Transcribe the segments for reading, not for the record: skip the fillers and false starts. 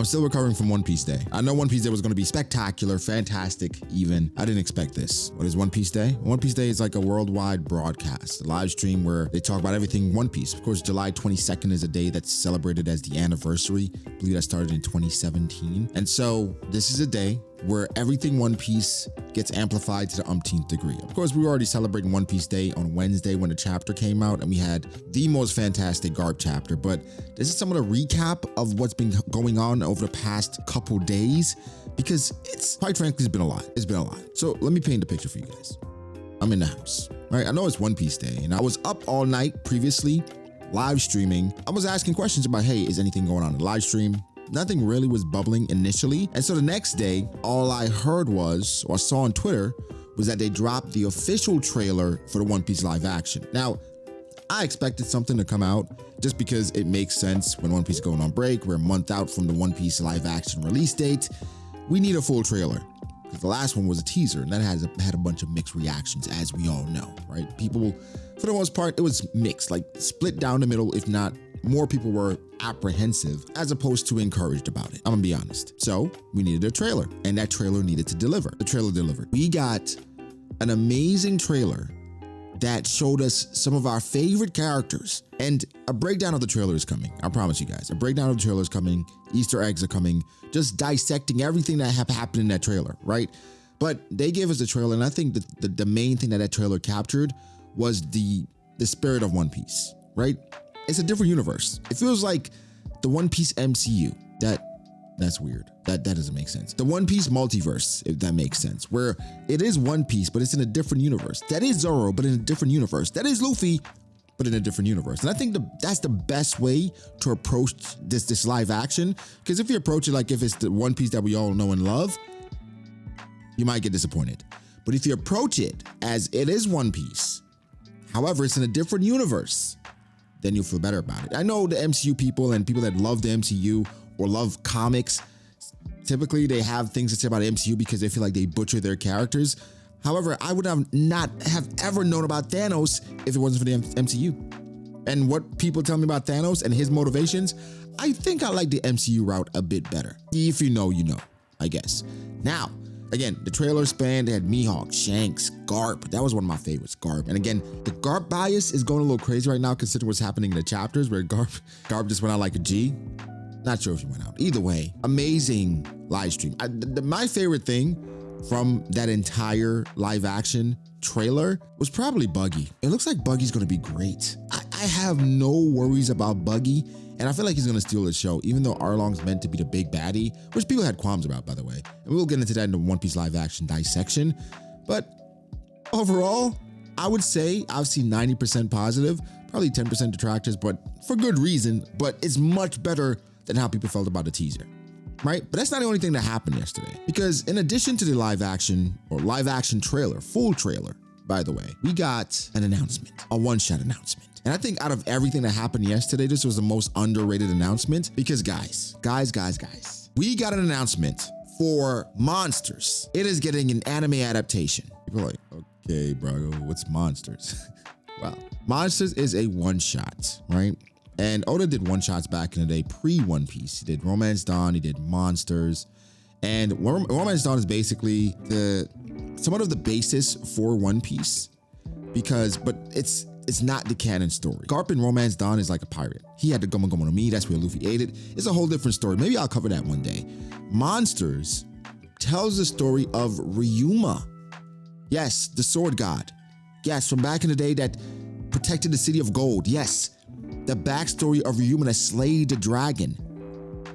still recovering from One Piece Day. I know One Piece Day was going to be spectacular, fantastic even. I didn't expect this. What is One Piece Day? One Piece Day is like a worldwide broadcast, a live stream where they talk about everything One Piece. Of course, July 22nd is a day that's celebrated as the anniversary. I believe that started in 2017. And so this is a day where everything One Piece gets amplified to the umpteenth degree. Of course, we were already celebrating One Piece Day on Wednesday when the chapter came out, and we had the most fantastic Garp chapter, but this is some of the recap of what's been going on over the past couple days, because it's, quite frankly, it's been a lot. It's been a lot. So let me paint the picture for you guys. I'm in the house, right? I know it's One Piece Day, and I was up all night previously, live streaming. I was asking questions about, hey, is anything going on in the live stream? Nothing really was bubbling initially. And so the next day, all I heard was, or saw on Twitter, was that they dropped the official trailer for the One Piece live action. Now, I expected something to come out just because it makes sense when One Piece is going on break. We're a month out from the One Piece live action release date. We need a full trailer, because the last one was a teaser, and that had a bunch of mixed reactions, as we all know, right? People, for the most part, it was mixed, like split down the middle, if not more people were apprehensive as opposed to encouraged about it. I'm gonna be honest. So we needed a trailer, and that trailer needed to deliver. The trailer delivered. We got an amazing trailer that showed us some of our favorite characters, and a breakdown of the trailer is coming. I promise you guys, a breakdown of the trailer is coming. Easter eggs are coming, just dissecting everything that happened in that trailer, right? But they gave us the trailer, and I think the main thing that trailer captured was the spirit of One Piece, right? It's a different universe. It feels like the One Piece MCU. That's weird. That doesn't make sense. The One Piece multiverse, if that makes sense, where it is One Piece, but it's in a different universe. That is Zoro, but in a different universe. That is Luffy, but in a different universe. And I think that's the best way to approach this live action, because if you approach it like if it's the One Piece that we all know and love, you might get disappointed. But if you approach it as it is One Piece, however, it's in a different universe, then you'll feel better about it. I know the MCU people and people that love the MCU or love comics, typically they have things to say about the MCU because they feel like they butcher their characters. However, I would not have ever known about Thanos if it wasn't for the MCU. And what people tell me about Thanos and his motivations, I think I like the MCU route a bit better. If you know, you know, I guess. Now, again, the trailer spanned, they had Mihawk, Shanks, Garp. That was one of my favorites, Garp. And again, the Garp bias is going a little crazy right now considering what's happening in the chapters where Garp just went out like a G. Not sure if he went out. Either way, amazing live stream. My favorite thing from that entire live action trailer was probably Buggy. It looks like Buggy's gonna be great. I have no worries about Buggy, and I feel like he's gonna steal the show, even though Arlong's meant to be the big baddie, which people had qualms about, by the way. And we'll get into that in the One Piece live action dissection. But overall, I would say I've seen 90% positive, probably 10% detractors, but for good reason, but it's much better than how people felt about the teaser, right? But that's not the only thing that happened yesterday, because in addition to the live action trailer, full trailer, by the way, we got an announcement, a one-shot announcement. And I think out of everything that happened yesterday, this was the most underrated announcement because guys, we got an announcement for Monsters. It is getting an anime adaptation. People are like, okay, bro, what's Monsters? Well, Monsters is a one-shot, right? And Oda did one-shots back in the day, pre-One Piece. He did Romance Dawn, he did Monsters. And Romance Dawn is basically somewhat of the basis for One Piece, but it's not the canon story. Garp in Romance Dawn is like a pirate. He had the Gomu Gomu no Mi, that's where Luffy ate it. It's a whole different story. Maybe I'll cover that one day. Monsters tells the story of Ryuma. Yes, the sword god. Yes, from back in the day that protected the city of gold. Yes, the backstory of Ryuma that slayed the dragon.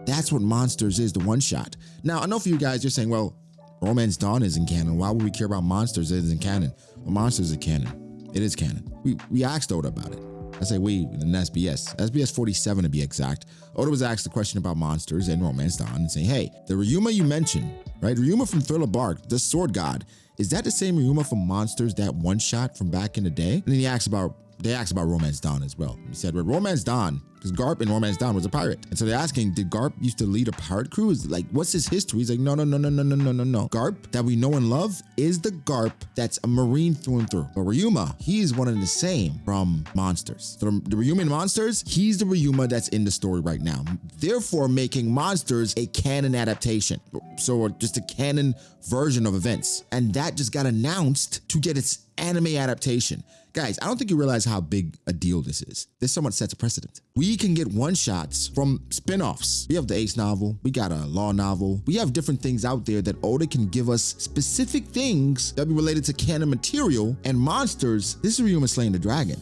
That's what Monsters is, the one shot. Now, I know for you guys, you're saying, well, Romance Dawn isn't canon. Why would we care about Monsters? It isn't canon. Well, Monsters is canon. It is canon. We asked Oda about it. I say we in SBS 47 to be exact. Oda was asked a question about Monsters and Romance Dawn and saying, hey, the Ryuma you mentioned, right? Ryuma from Thriller Bark, the sword god, is that the same Ryuma from Monsters, that one shot from back in the day? And then he asked about they asked about Romance Dawn as well. He said, well, Romance Dawn, because Garp in Romance Dawn was a pirate. And so they're asking, did Garp used to lead a pirate crew? Is like, what's his history? He's like, no. Garp that we know and love is the Garp that's a Marine through and through. But Ryuma, he is one and the same from Monsters. So the Ryuma in Monsters, he's the Ryuma that's in the story right now. Therefore, making Monsters a canon adaptation. So just a canon version of events. And that just got announced to get its anime adaptation. Guys, I don't think you realize how big a deal this is. This somewhat sets a precedent. We can get one-shots from spin-offs. We have the Ace novel, we got a Law novel, we have different things out there that Oda can give us specific things that be related to canon material. And Monsters, this is Ryuma slaying the dragon.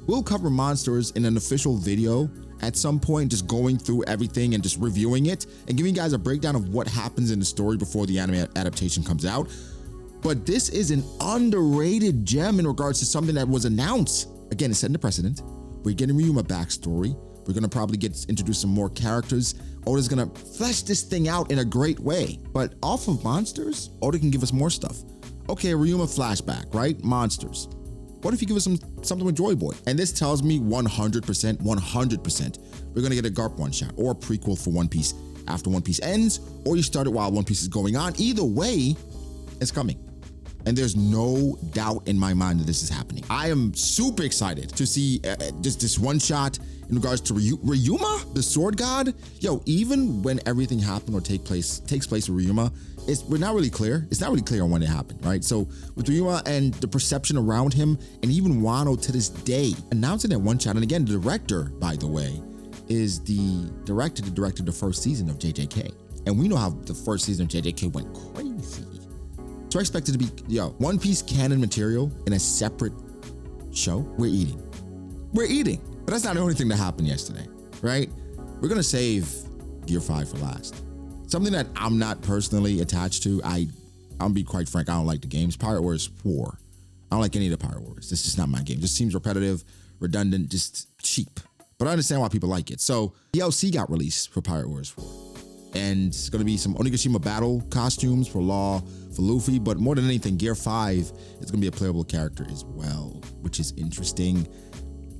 We'll cover Monsters in an official video at some point, just going through everything and just reviewing it and giving you guys a breakdown of what happens in the story before the anime adaptation comes out. But this is an underrated gem in regards to something that was announced. Again, it's setting the precedent. We're getting Ryuma backstory. We're gonna probably introduce some more characters. Oda's gonna flesh this thing out in a great way. But off of Monsters, Oda can give us more stuff. Okay, Ryuma flashback, right? Monsters. What if you give us something with Joy Boy? And this tells me 100%, we're gonna get a Garp one-shot or a prequel for One Piece after One Piece ends, or you start it while One Piece is going on. Either way, it's coming. And there's no doubt in my mind that this is happening. I am super excited to see just this one shot in regards to Ryuma, the sword god. Yo, even when everything happened or takes place with Ryuma, we're not really clear. It's not really clear on when it happened, right? So with Ryuma and the perception around him, and even Wano to this day, announcing that one shot. And again, the director, by the way, is the director that directed the first season of JJK. And we know how the first season of JJK went crazy. So I expect it to be, One Piece canon material in a separate show. We're eating. But that's not the only thing that happened yesterday, right? We're gonna save Gear 5 for last. Something that I'm not personally attached to. I'll be quite frank, I don't like the games. Pirate Warriors 4. I don't like any of the Pirate Warriors. This is just not my game. It just seems repetitive, redundant, just cheap. But I understand why people like it. So DLC got released for Pirate Warriors 4. And it's gonna be some Onigashima battle costumes for Law, for Luffy, but more than anything, Gear 5 is gonna be a playable character as well, which is interesting.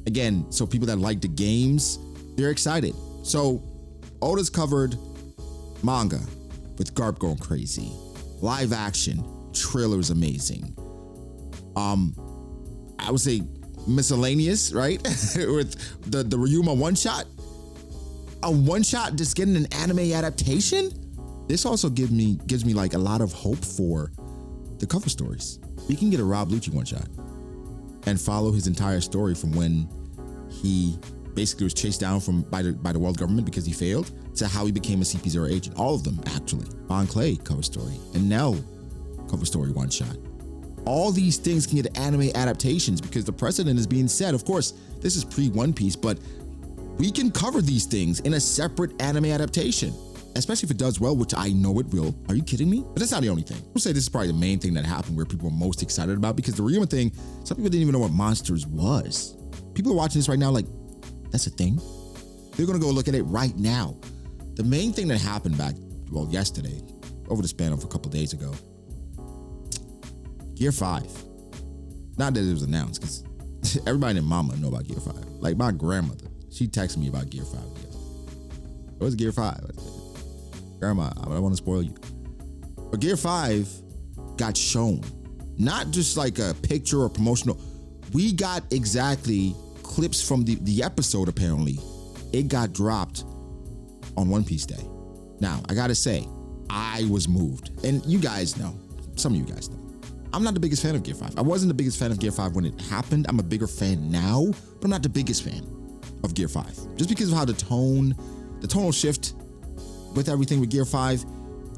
Again, so people that like the games, they're excited. So Oda's covered manga with Garp going crazy. Live action, trailer's amazing. I would say miscellaneous, right? With the Ryuma one-shot. A one-shot just getting an anime adaptation? This also gives me like a lot of hope for the cover stories. We can get a Rob Lucci one-shot and follow his entire story from when he basically was chased down by the world government because he failed to how he became a CP0 agent. All of them, actually. Bon Clay cover story and Nell cover story one-shot. All these things can get anime adaptations because the precedent is being set. Of course, this is pre-One Piece, but we can cover these things in a separate anime adaptation, especially if it does well, which I know it will. Are you kidding me? But that's not the only thing. I would say this is probably the main thing that happened where people were most excited about, because the Ryuma thing, some people didn't even know what Monsters was. People are watching this right now like, that's a thing? They're gonna go look at it right now. The main thing that happened yesterday, over the span of a couple days ago, Gear 5. Not that it was announced, because everybody and mama know about Gear 5. Like my grandmother, she texted me about Gear 5. What's Gear 5? Grandma, I don't want to spoil you. But Gear 5 got shown. Not just like a picture or promotional. We got exactly clips from the episode, apparently. It got dropped on One Piece Day. Now, I gotta say, I was moved. And you guys know, some of you guys know, I'm not the biggest fan of Gear 5. I wasn't the biggest fan of Gear 5 when it happened. I'm a bigger fan now, but I'm not the biggest fan of Gear 5. Just because of how the tonal shift with everything with Gear 5,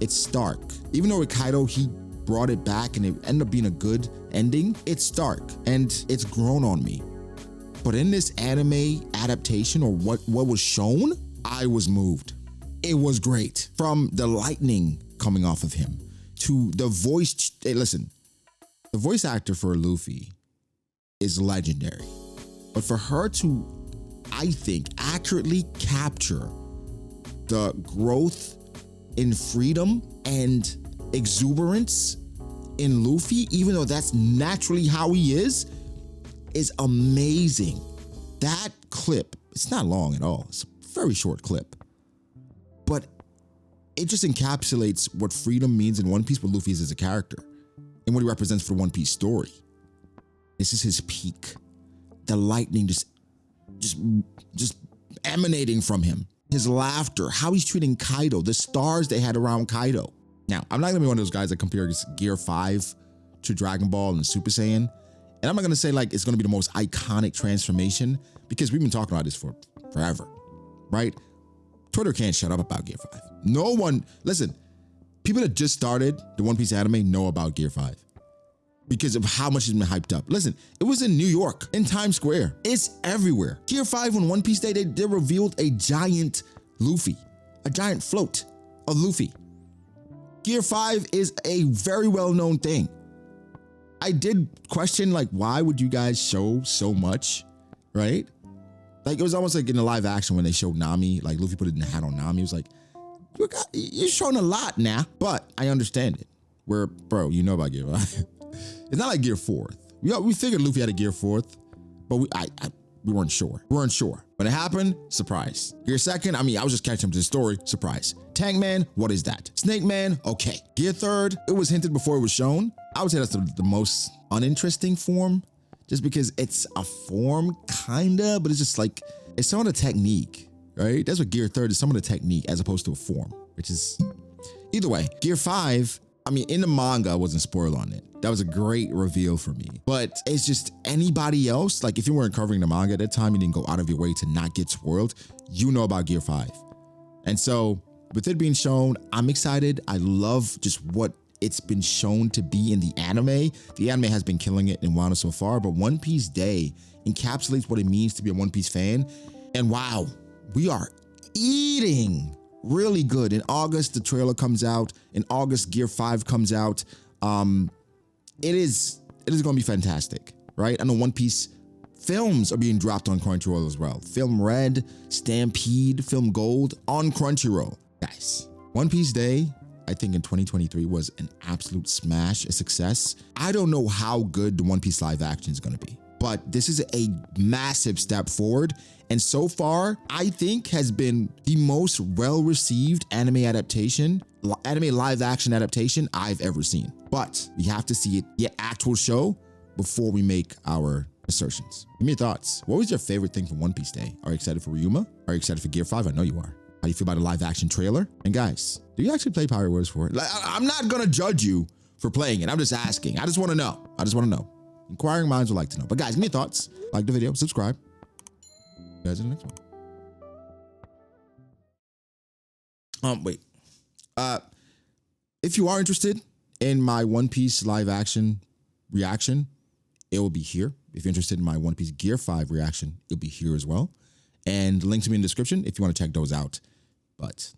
it's stark. Even though with Kaido, he brought it back and it ended up being a good ending, it's stark and it's grown on me. But in this anime adaptation, or what was shown, I was moved. It was great. From the lightning coming off of him to the voice. Hey, listen, the voice actor for Luffy is legendary. But for her to, I think, accurately capture the growth in freedom and exuberance in Luffy, even though that's naturally how he is, is amazing. That clip, it's not long at all. It's a very short clip. But it just encapsulates what freedom means in One Piece, what Luffy is as a character, and what he represents for the One Piece story. This is his peak. The lightning just emanating from him. His laughter, how he's treating Kaido, the stars they had around Kaido. Now, I'm not gonna be one of those guys that compares Gear 5 to Dragon Ball and Super Saiyan. And I'm not gonna say like it's gonna be the most iconic transformation, because we've been talking about this for forever, right? Twitter can't shut up about Gear 5. No one, listen, people that just started the One Piece anime know about Gear 5 because of how much it's been hyped up. Listen, it was in New York, in Times Square. It's everywhere. Gear 5 on One Piece Day, they revealed a giant Luffy, a giant float of Luffy. Gear 5 is a very well-known thing. I did question, like, why would you guys show so much, right? Like, it was almost like in the live action when they showed Nami, like Luffy put it in the hat on Nami. It was like, you're showing a lot now, but I understand it. Where, bro, you know about Gear 5. It's not like Gear 4th. We figured Luffy had a Gear 4th, but we weren't sure. We weren't sure. When it happened, surprise. Gear 2nd, I mean, I was just catching up to the story, surprise. Tank Man, what is that? Snake Man, okay. Gear 3rd, it was hinted before it was shown. I would say that's the most uninteresting form, just because it's a form, kinda, but it's just like, it's some of the technique, right? That's what Gear 3rd is, some of the technique as opposed to a form, which is, either way. Gear 5, I mean, in the manga, I wasn't spoiled on it. That was a great reveal for me. But it's just anybody else, like if you weren't covering the manga at that time, you didn't go out of your way to not get spoiled, you know about Gear 5. And so with it being shown, I'm excited. I love just what it's been shown to be in the anime. The anime has been killing it in Wano so far, but One Piece Day encapsulates what it means to be a One Piece fan. And wow, we are eating really good. In August, the trailer comes out. In August, Gear 5 comes out. It is going to be fantastic, right? I know One Piece films are being dropped on Crunchyroll as well. Film Red, Stampede, Film Gold on Crunchyroll. Guys, One Piece Day, I think in 2023 was an absolute smash, a success. I don't know how good the One Piece live action is going to be, but this is a massive step forward. And so far, I think has been the most well-received anime live action adaptation I've ever seen. But we have to see it get actual show before we make our assertions. Give me your thoughts. What was your favorite thing from One Piece Day? Are you excited for Ryuma? Are you excited for Gear 5? I know you are. How do you feel about a live action trailer? And guys, do you actually play Pirate Wars 4? Like, I'm not gonna judge you for playing it. I'm just asking. I just wanna know. Inquiring minds would like to know. But guys, give me your thoughts. Like the video, subscribe. See you guys in the next one. Wait. If you are interested in my One Piece live action reaction, it will be here. If you're interested in my One Piece Gear 5 reaction, it'll be here as well. And links will be in the description if you want to check those out. But